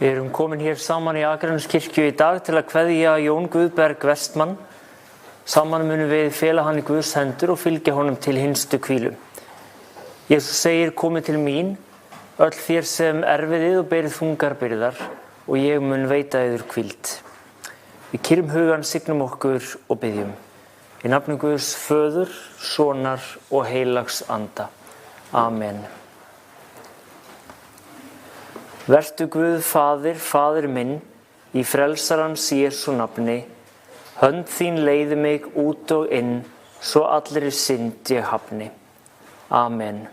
Við erum komin hér saman í Akraneskirkju í dag til að kveðja Jón Guðberg Vestmann. Saman munum við fela hann í Guðs hendur og fylgja honum til hinstu hvílu. Jesús segir, komið til mín, öll þér sem erfiðið og berið þungar byrðar, og ég mun veita yður hvíld. Við kyrrum hugan, signum okkur og byggjum. Í nafni Guðs Föður, Sonar og Heilags Anda. Amen. Vertu Guð Faðir, Faðir minn, í frelsarans Jesú nafni, hönd þín leiði mig út og inn, svo allri synd ég hafni. Amen.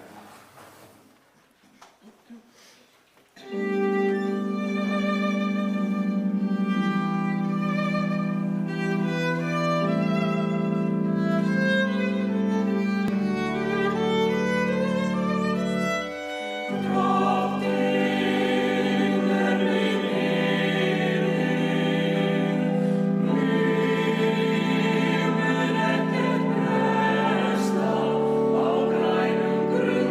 Grün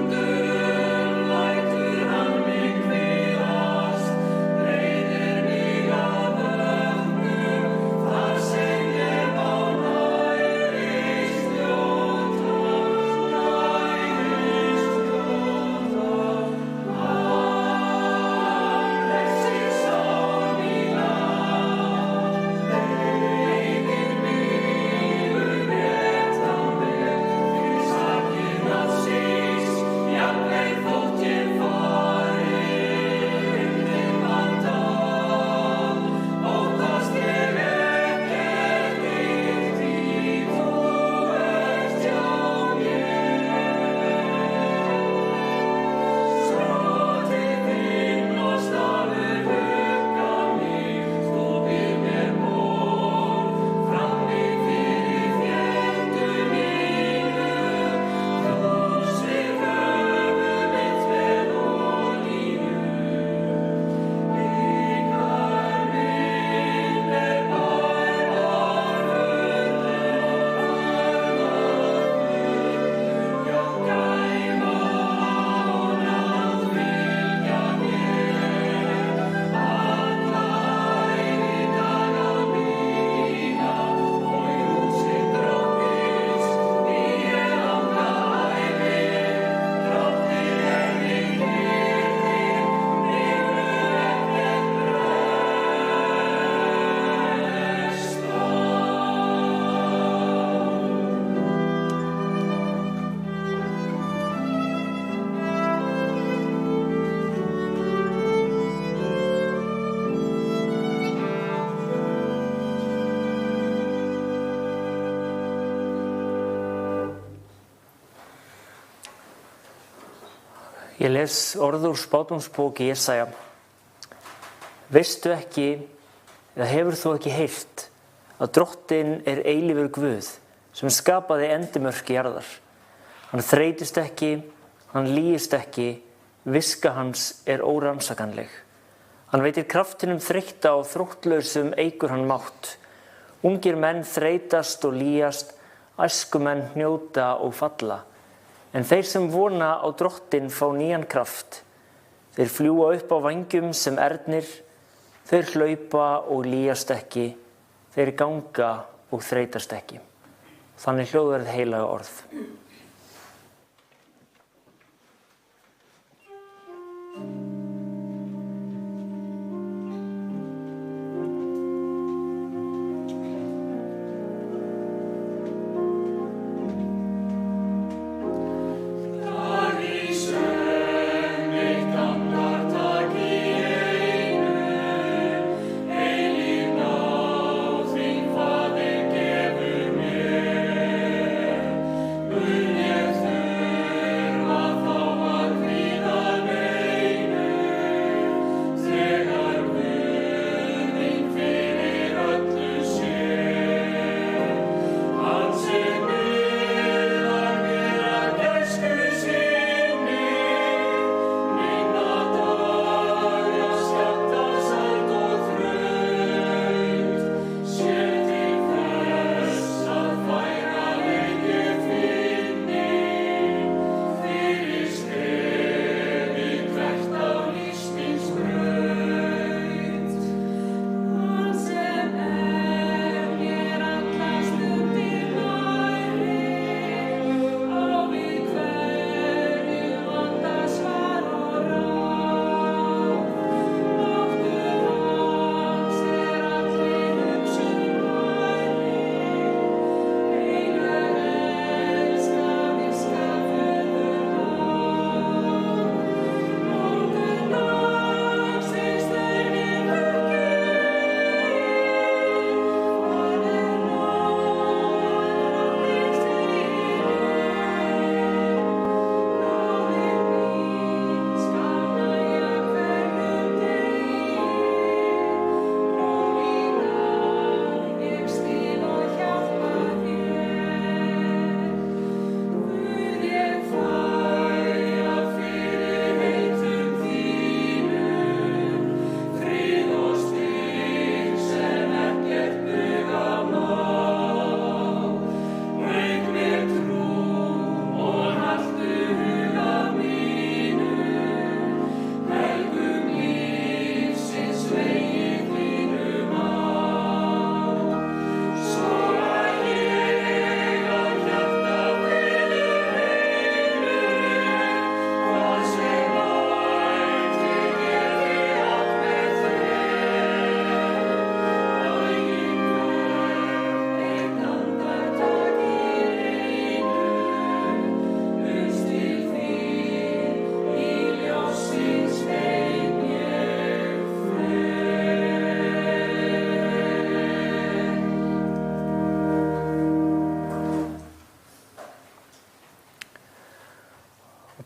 Ég les orð úr spádómsbók Jesaja. Veistu ekki, eða hefur þú ekki heyrt, að Drottinn er eilífur Guð sem skapaði endimörk jarðar. Hann þreytist ekki, hann lýgist ekki, viska hans er órannsakanleg. Hann veitir kraftinum þreytta og þróttlausum eykur hann mátt. Ungir menn þreytast og lýjast, æskumenn hnjóta og falla. En þeir sem vona á Drottinn fá nýjan kraft. Þeir fljúga upp á vængjum sem ernir, þeir hlaupa og lýjast ekki, þeir ganga og þreytast ekki. Þannig hljóðar heilaga orð.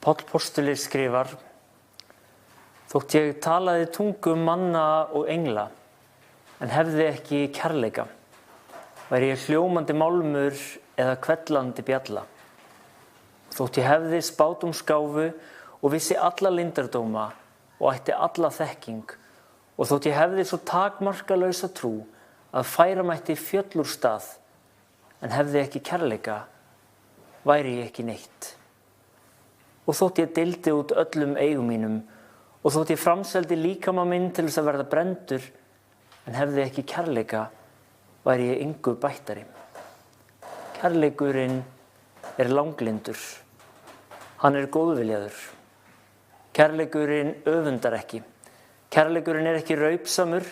Páll postuli skrifar: Þótt ég talaði tungum manna og engla, en hefði ekki kærleika, væri ég hljómandi málmur eða hvellandi bjalla. Þótt ég hefði spádómsgáfu og vissi alla leyndardóma og ætti alla þekking, og þótt ég hefði svo takmarkalausa trú að færa mætti fjöll úr stað, en hefði ekki kærleika, væri ég ekki neitt. Og þótt ég deildi út öllum eigum mínum, og þótt ég framseldi líkama minn til þess að verða brenndur, en hefði ekki kærleika, væri ég engu bættari. Kærleikurinn er langlyndur, hann er góðviljaður. Kærleikurinn öfundar ekki, kærleikurinn er ekki raupsamur,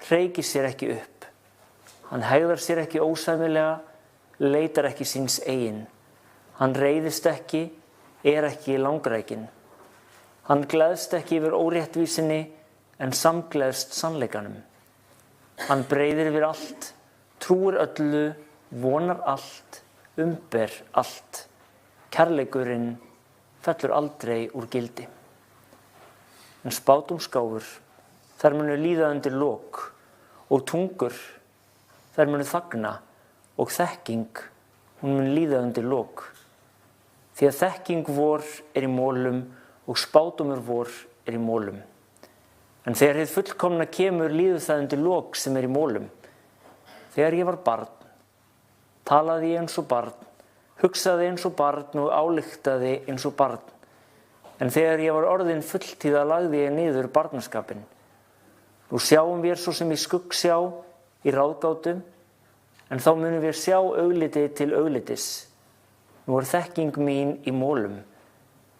hreykir sér ekki upp. Hann hegðar sér ekki ósæmilega, leitar ekki síns eigin. Hann reiðist ekki, er ekki langrækinn. Hann gleðst ekki yfir óréttvísinni, en samgleðst sannleikanum. Hann breiðir yfir allt, trúir öllu, vonar allt, umber allt. Kærleikurinn fellur aldrei úr gildi. en spádómsgáfur, þær munu líða undir lok, og tungur, þær munu þagna, og þekking, hún mun líða undir lok. Því að þekking vor í mólum og spádómur vor í mólum. En þegar hið fullkomna kemur líður það undir lok sem í mólum. Þegar ég var barn, talaði ég eins og barn, hugsaði eins og barn og ályktaði eins og barn. En þegar ég var orðin fulltíða lagði ég niður barnaskapinn. Nú sjáum við svo sem í skuggsjá í ráðgátum, en þá munum við sjá augliti til auglitis. Nú þekking mín í mólum,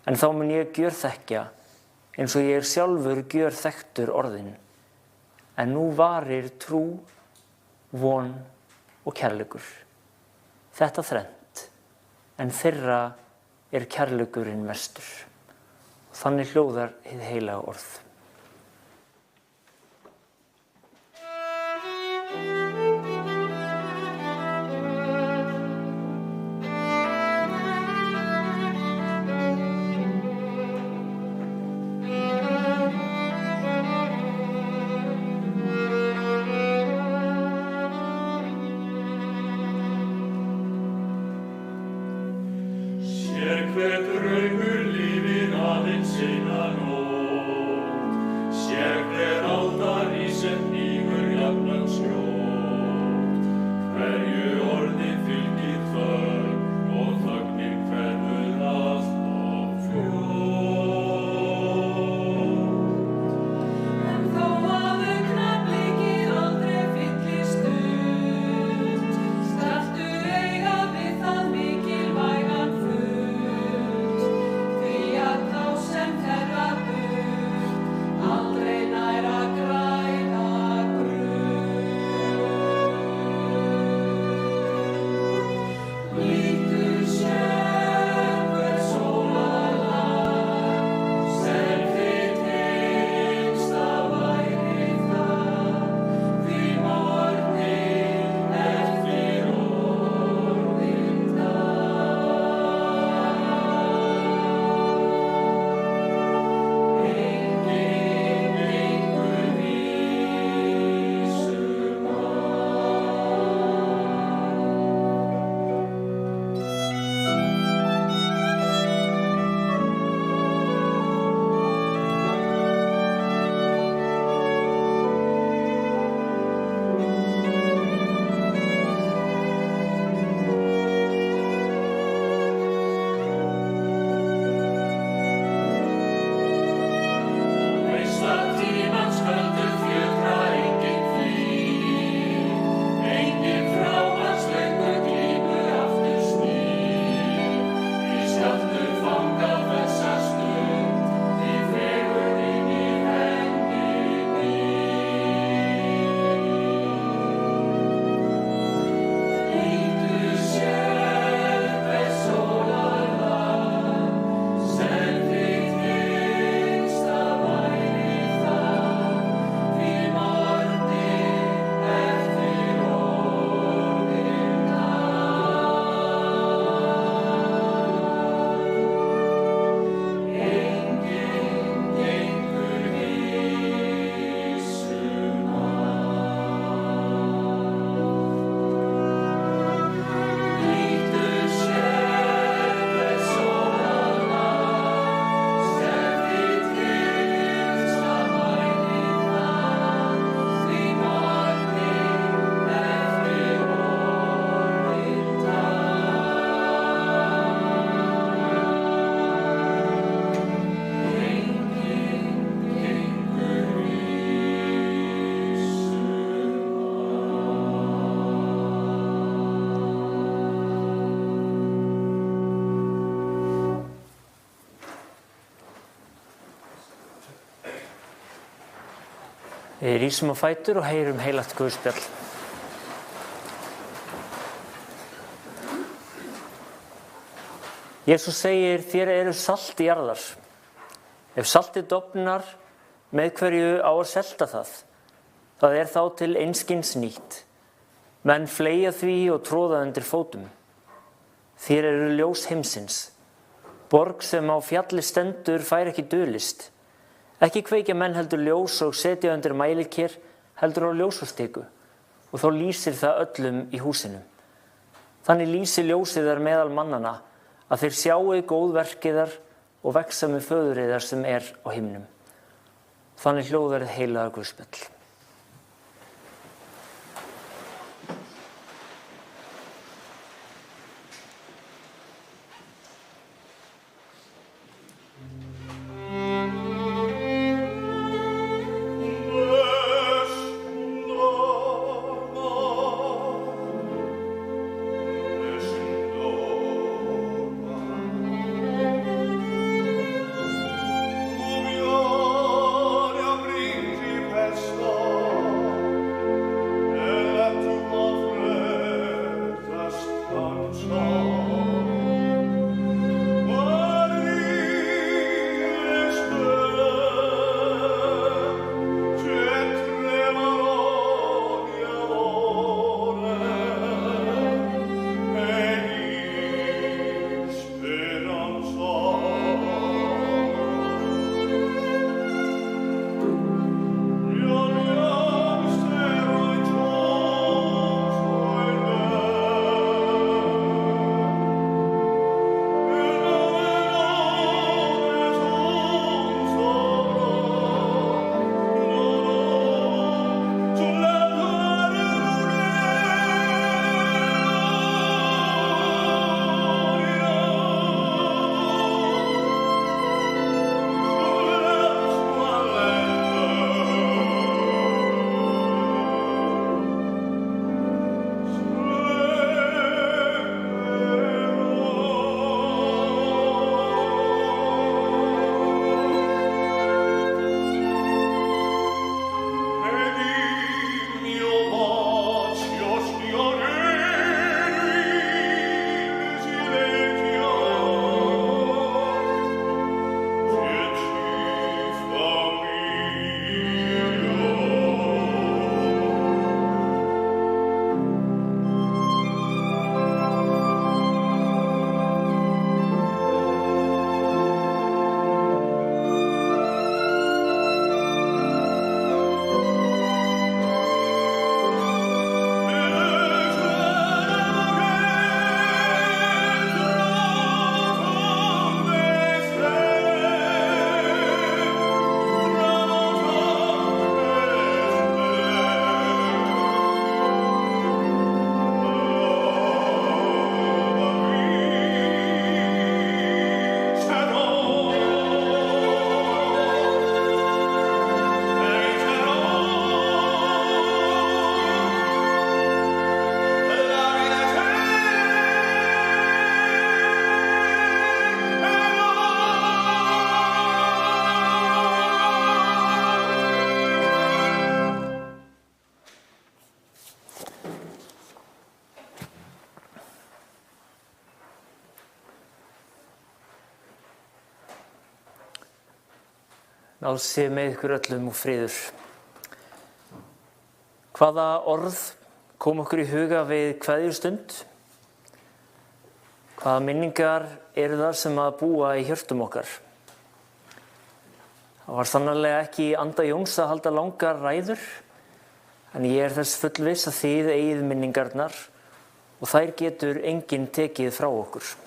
en þá mun ég gjörþekkja, eins og ég sjálfur gjörþekktur orðin. En nú varir trú, von og kærleikur. Þetta þrennt, en þeirra kærleikurinn mestur. Þannig hljóðar hið heilaga orð. Við rísum á fætur og heyrum heilagt guðspjall. Jesús segir, þér eru salt jarðar. Ef saltið dofnar, með hverju á að selta það? Það er þá til einskis nýtt. Menn fleygja því og tróða undir fótum. Þér eru ljós heimsins. Borg sem á fjalli stendur fær ekki dulist. Ekki kveikja menn heldur ljós og setja undir mæliker heldur á ljósastiku og þá lýsir það öllum í húsinu. Þannig lýsir ljósið þar meðal mannana að þeir sjáu góð verkiðar og vexa með föðuriðar sem er á himnum. Þannig hljóðar heilaga guðspjall. Náð sé með ykkur öllum og friður. Hvaða orð kom okkur í huga við kveðjustund? Hvaða minningar eru það sem að búa í hjörtum okkar? Það var sannarlega ekki í anda Jóns að halda langar ræður, en ég er þess fullviss að þið eigið minningarnar og þær getur enginn tekið frá okkur.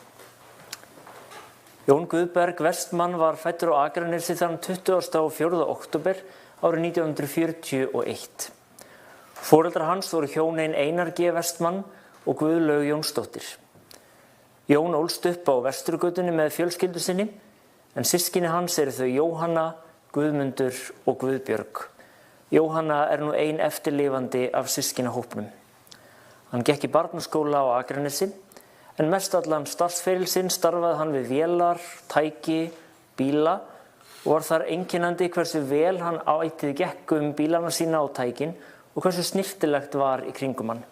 Jón Guðberg Vestmann var fæddur á Akranesi þann 24. október árið 1941. Foreldrar hans voru hjónin Einar G. Vestmann og Guðlaug Jónsdóttir. Jón ólst upp á Vesturgötunni með fjölskyldu sinni, en systkini hans eru þau Jóhanna, Guðmundur og Guðbjörg. Jóhanna er nú ein eftirlifandi af systkinahópnum. Hann gekk í barnaskóla á Akranesi, en mestallan starfsferil sinn starfaði hann við vélar, tæki, bíla og var þar einkennandi hversu vel hann ætið gekk bílana sína og tækin og hversu snyrtilegt var í kringum hann.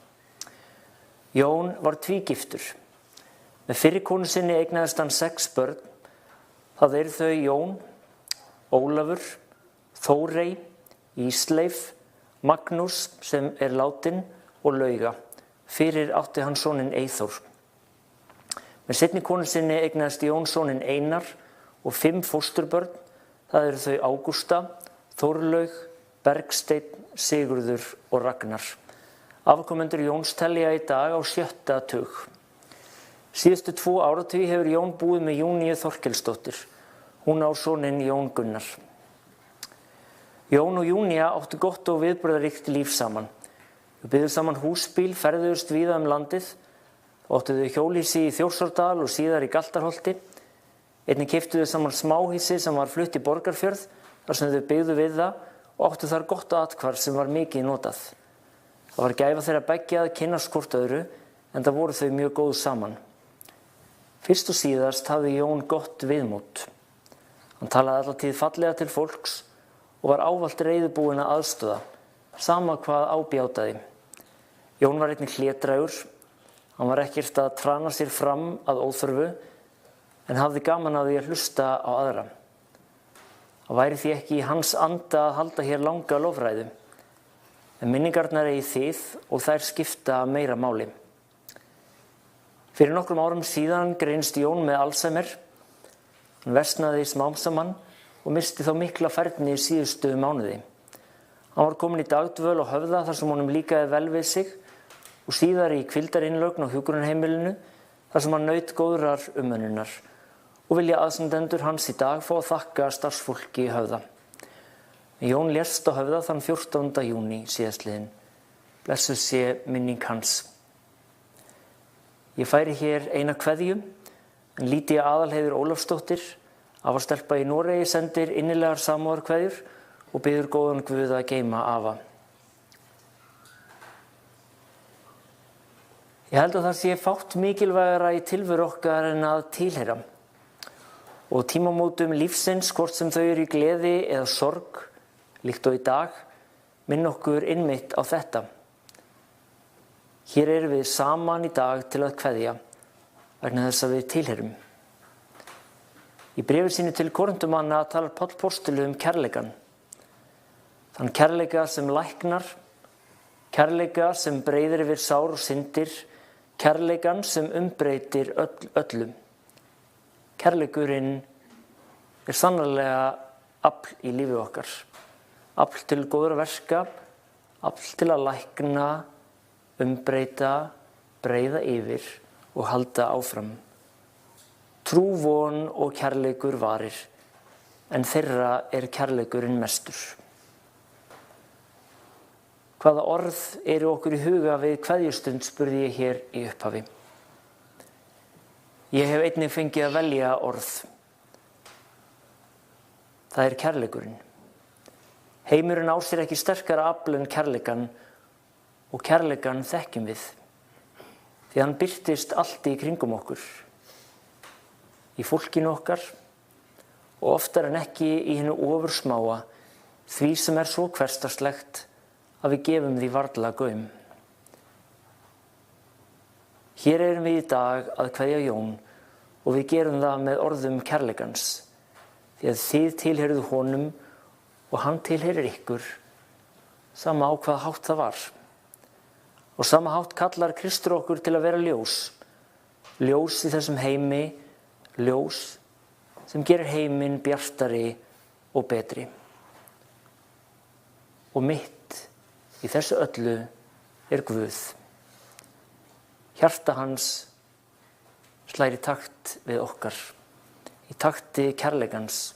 Jón var tvígiftur. Með fyrri konu sinni eignaðist hann 6 börn. Það eru þau Jón, Ólafur, Þórey, Ísleif, Magnús sem er látinn og Lauga. Fyrir átti hann soninn Eyþór. Með seinni konu sinni eignaðist Jón soninn Einar og 5 fósturbörn, Það eru þau Ágústa, Þórlaug, Bergsteinn, Sigurður og Ragnar. Afkomendur Jóns telja í dag á 6. tug. Síðustu 2 áratugi hefur Jón búið með Júníu Þorkelsdóttur. Hún á soninn Jón Gunnar. Jón og Júnía áttu gott og viðburðaríkt líf saman. Þau byggðu saman húsbíl, ferðuðust víða landið, áttu þau hjólhýsi í Þjórsárdal og síðar í Galtarholti. Einnig keyptu þau saman smáhýsi sem var flutt í Borgarfjörð, þar sem þau byggðu við það og áttu þar gott athvarf sem var mikið notað. Það var gæfa þeirra beggja að kynnast hvort öðru, en það voru þau mjög góð saman. Fyrst og síðast hafði Jón gott viðmót. Hann talaði alla tíð fallega til fólks og var ávallt reiðubúinn að aðstoða, sama hvað ábjátaði. Jón var einnig hlédrægur. Hann var ekkert að trana sér fram að óþörfu, en hafði gaman af því að hlusta á aðra. Það væri því ekki í hans anda að halda hér langa lofræðu, en minningarnar eigi þið og þær skipta meira máli. Fyrir nokkrum árum síðan greinst Jón með Alzheimer. Hann versnaði smám saman og missti þá mikla færni í síðustu mánuði. Hann var kominn í dagdvöl á Höfða þar sem honum líkaði vel við sig og síðar í hvíldarinnlögn á hjúkrunarheimilinu þar sem hann naut góðrar umönnunar og vilja aðstandendur hans í dag fá að þakka starfsfólki í Höfða. Jón lést á Höfða þann 14. júní síðastliðinn. Blessuð sé minning hans. Ég færi hér eina kveðju, en Lydía Aðalheiður Ólafsdóttir, afastelpa í Noregi, sendir innilegar samúðarkveðjur og biður góðan Guð að geyma afa. Ég held að það sé fátt mikilvægara í tilveru okkar en að tilheyra. Og tímamótum lífsins, hvort sem þau eru í gleði eða sorg, líkt og í dag, minn okkur innmitt á þetta. Hér erum við saman í dag til að kveðja, vegna þess að við tilheyrum. Í bréfi sínu til Korintumanna talar Páll postuli kærleikann. Þann kærleika sem læknar, kærleika sem breiðir yfir sár og syndir, kærleikann sem umbreytir öllum. Kærleikurinn er sannarlega afl í lífi okkar. Afl til góðra verka, afl til að lækna, umbreyta, breiða yfir og halda áfram. Trú, von og kærleikur varir, en þeirra er kærleikurinn mestur. Hvaða orð eru okkur í huga við kveðjustund, spurði ég hér í upphafi. Ég hef einnig fengið að velja orð. Það er kærleikurinn. Heimurinn á sér ekki sterkara afl en kærleikann og kærleikann þekkjum við, því hann birtist allt í kringum okkur, í fólkinu okkar og oftar en ekki í hinu ofursmáa, því sem er svo hversdagslegt að við gefum því varla gaum. Hér erum við í dag að kveðja Jón og við gerum það með orðum kærleikans, því að þið tilheyrðu honum og hann tilheyrir ykkur, sama á hvaða hátt það var. Og sama hátt kallar Kristur okkur til að vera ljós. Ljós í þessum heimi, ljós sem gerir heiminn bjartari og betri. Og mitt í þessu öllu er Guð. Hjarta hans slær í takt við okkar, í takti kærleikans.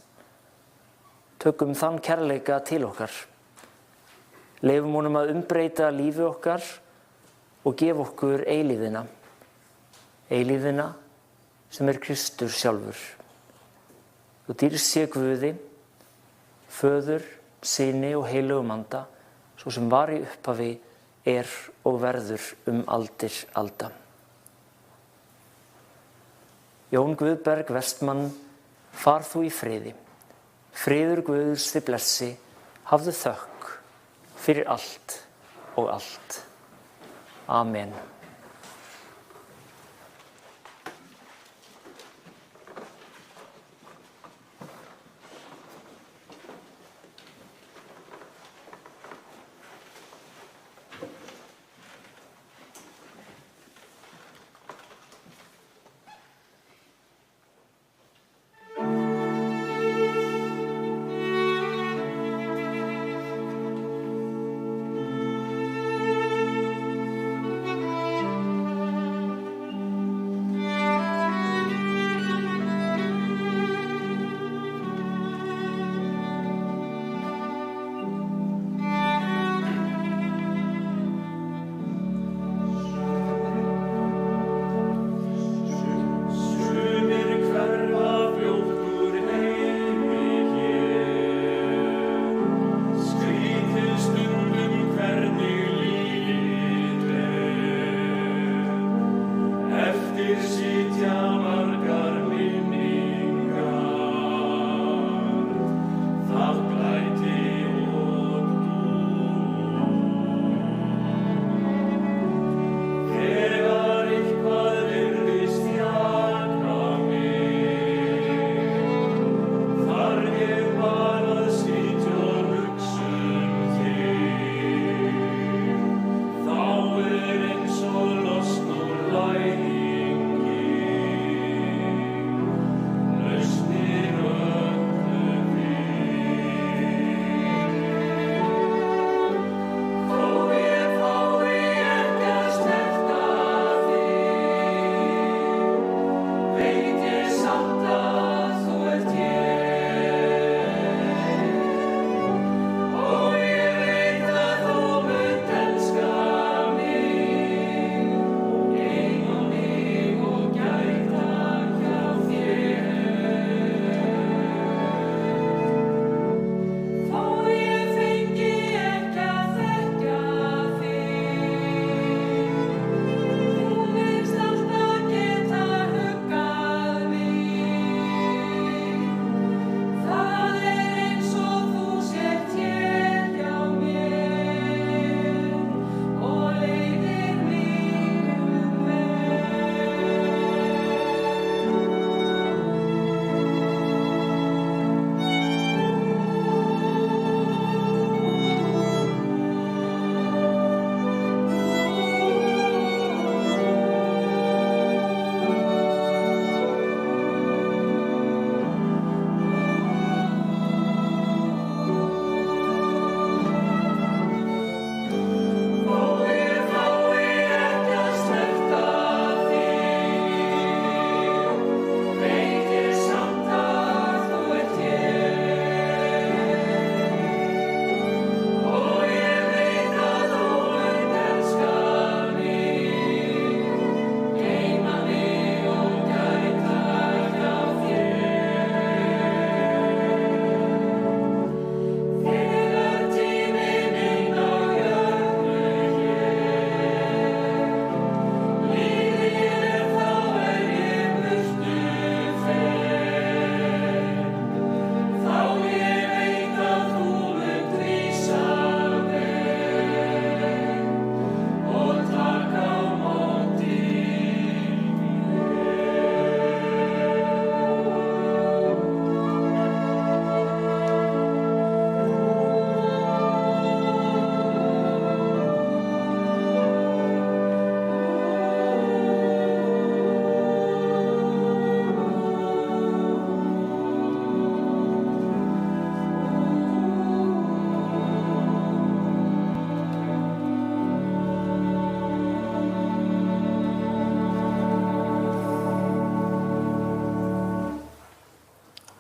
Tökum þann kærleika til okkar. Leyfum honum að umbreyta lífi okkar og gef okkur eilífðina. Eilífðina sem er Kristur sjálfur. Og dýrst sé Guði, Föður, Syni og heilögum anda, svo sem var í upphafi, er og verður aldir alda. Jón Guðberg Vestmann, far þú í friði. Friður Guðs þig blessi, hafðu þökk fyrir allt og allt. Amen.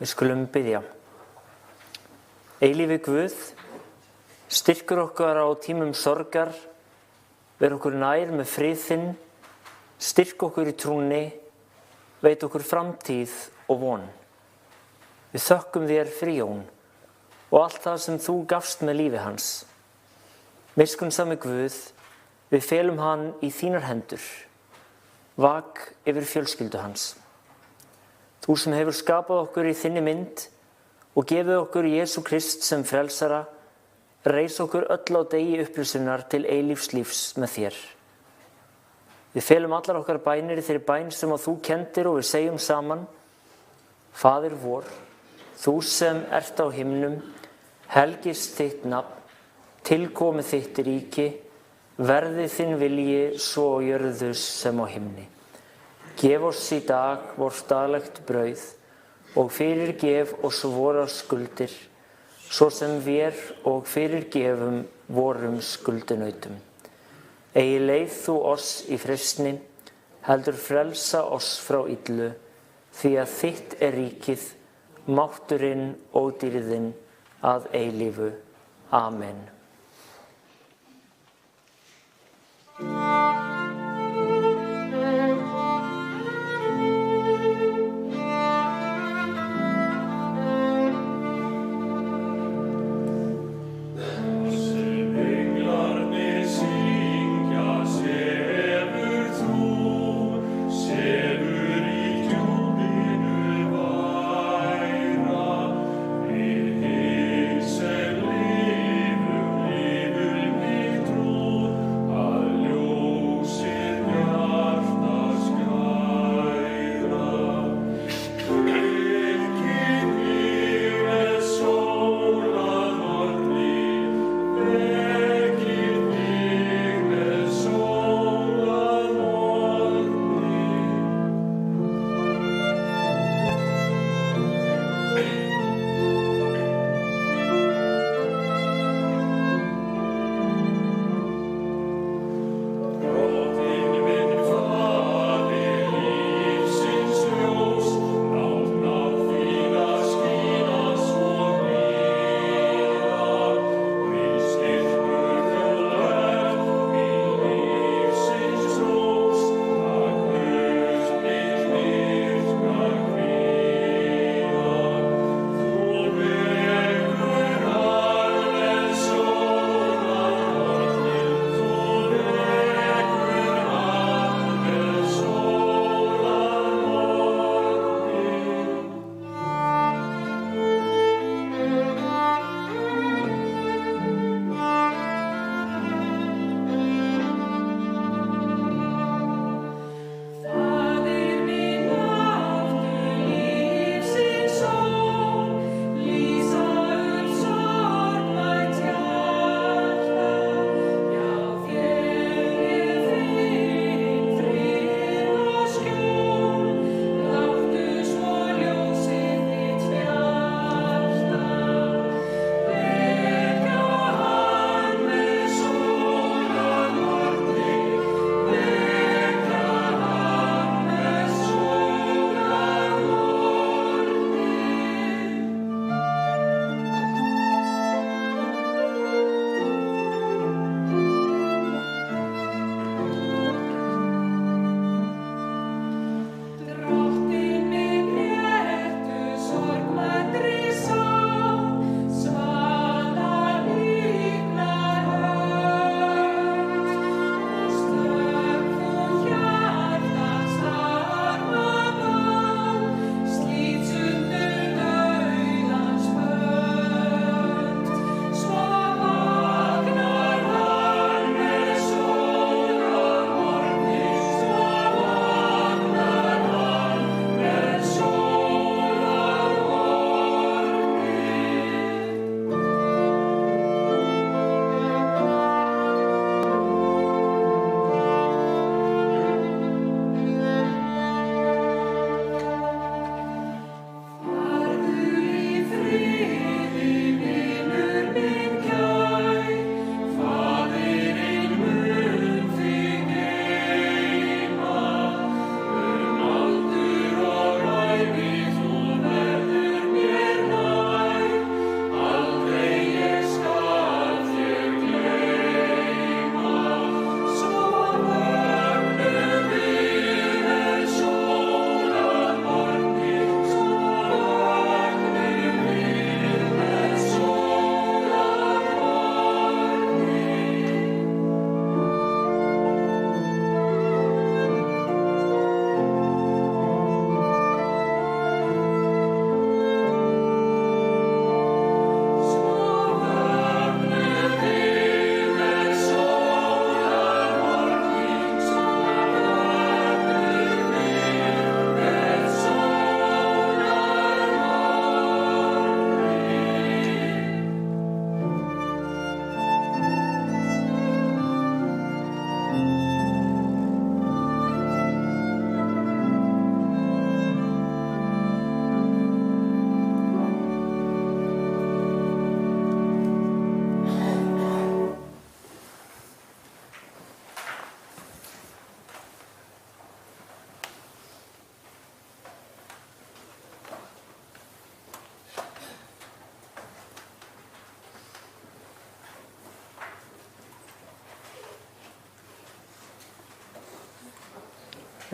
Við skulum biðja. Eilífi Guð, styrkur okkar á tímum sorgar, ver okkur nær með frið þinn, styrk okkur í trúnni, veit okkur framtíð og von. Við þökkum þér fyrir Jón og allt það sem þú gafst með lífi hans. Miskunnsami Guð, við felum hann í þínar hendur. Vak yfir fjölskyldu hans. Þú sem hefur skapað okkur í þinni mynd og gefið okkur Jesú Krist sem frelsara, reis okkur öll á degi upprisunnar til eilífs lífs með þér. Við felum allar okkar bænir í þeirri bæn sem þú kenndir og við segjum saman: Faðir vor, þú sem ert á himnum, helgist þitt nafn, tilkomi þitt ríki, verði þinn vilji svo á jörðu sem á himni. Gef oss í dag vort daglegt brauð og fyrirgef oss vorar skuldir, svo sem vér og fyrirgefum vorum skuldinautum. Eigi leið þú oss í freistni, heldur frelsa oss frá illu, því að þitt ríkið, mátturinn og dýrðin að eilífu. Amen.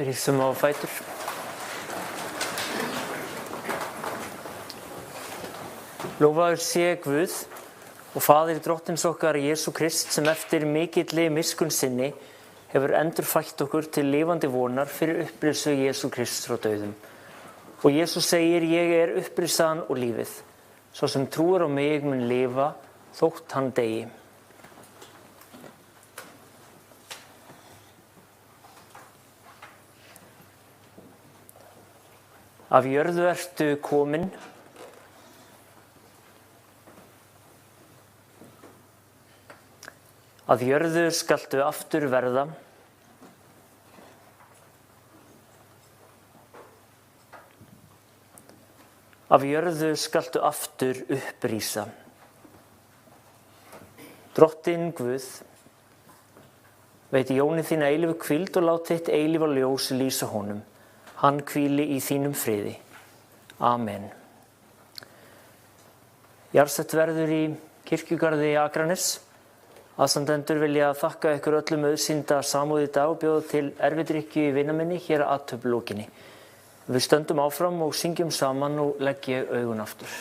Rísum á fætur. Lofaður sé Guð og Faðir Drottins okkar Jesú Krist sem eftir mikilli miskunn sinni hefur endurfætt okkur til lifandi vonar fyrir upprisu Jesú Krists frá dauðum. Og Jesús segir, ég er upprisaðan og lífið. Sá sem trúir á mig mun lifa þótt hann deyi. Af jörðu ertu komin, að jörðu skaltu aftur verða, af jörðu skaltu aftur upprísa. Drottinn Guð, veiti Jóni þína eilífu hvíld og lát þitt eilífa ljós lýsa honum. Hann hvíli í þínum friði. Amen. Jarðsett verður í kirkjugarði Akranes. Aðstandendur vilja þakka ykkur öllum auðsýnda samúð í dag og bjóða til erfidrykkju í vinaminni hér að athöfnlokinni. Við stöndum áfram og syngjum saman og legg ég augun aftur.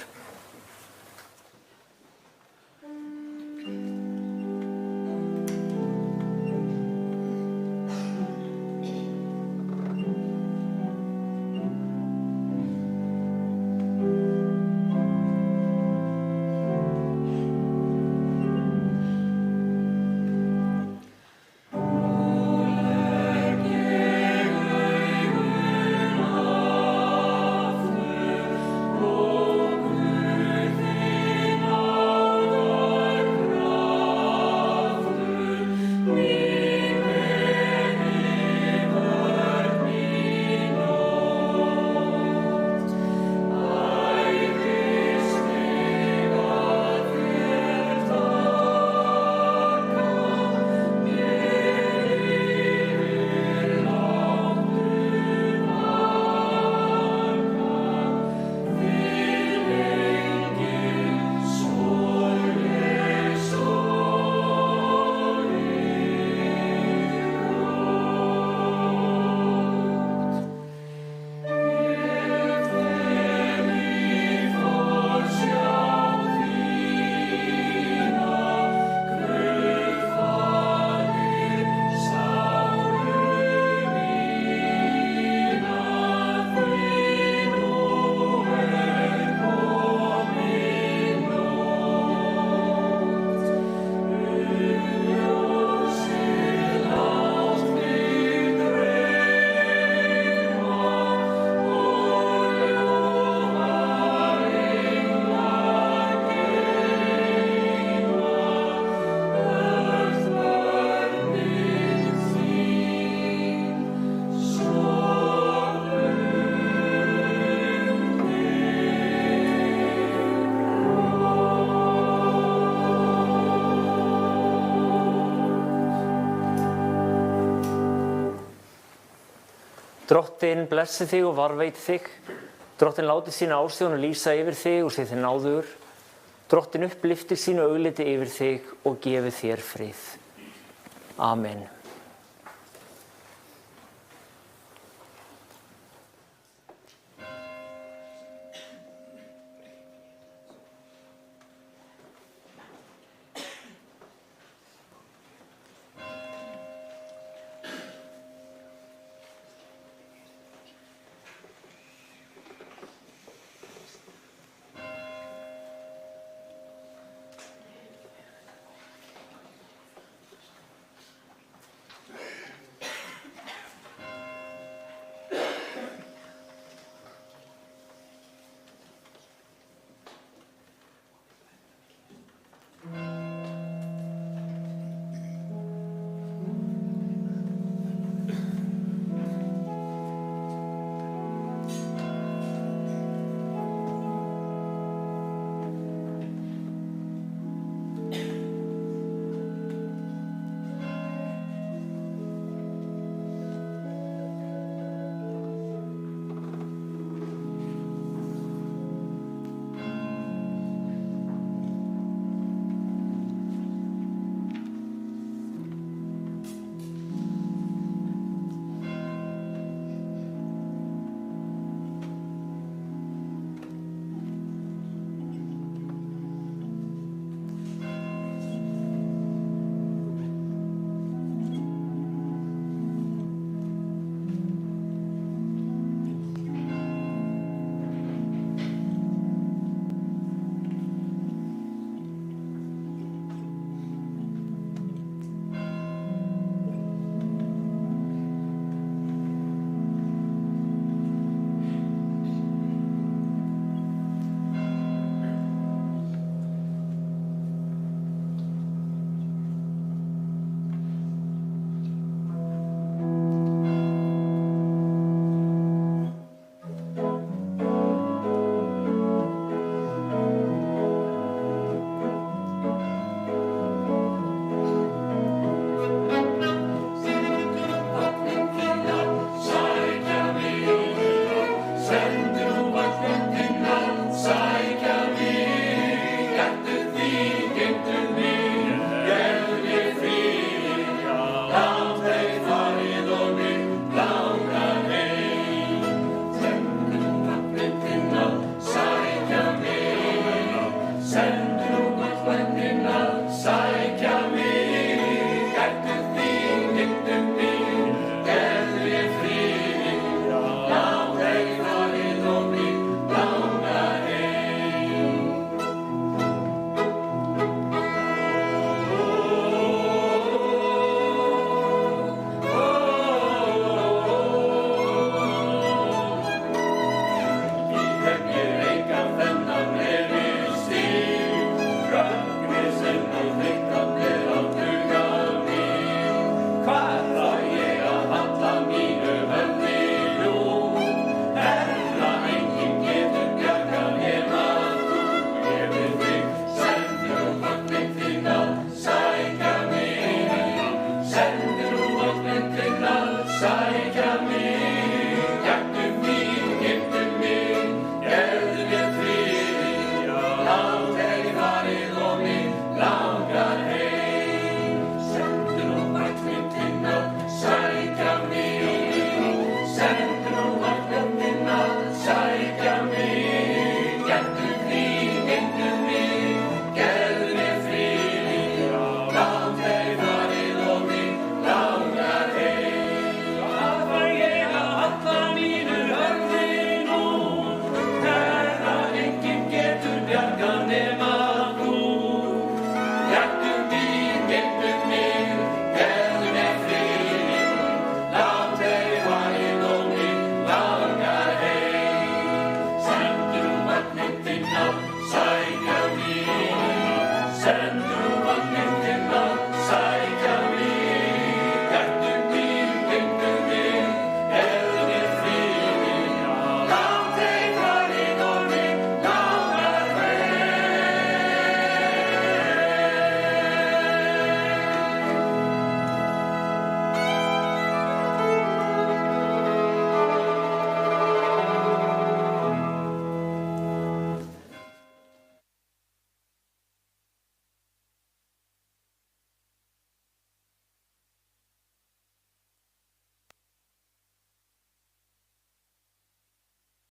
Drottinn blessi þig og varveiti þig. Drottinn láti sína ásjón lýsa yfir þig og sé þig náðugur. Drottinn upplyfti sínu augliti yfir þig og gefi þér frið. Amen.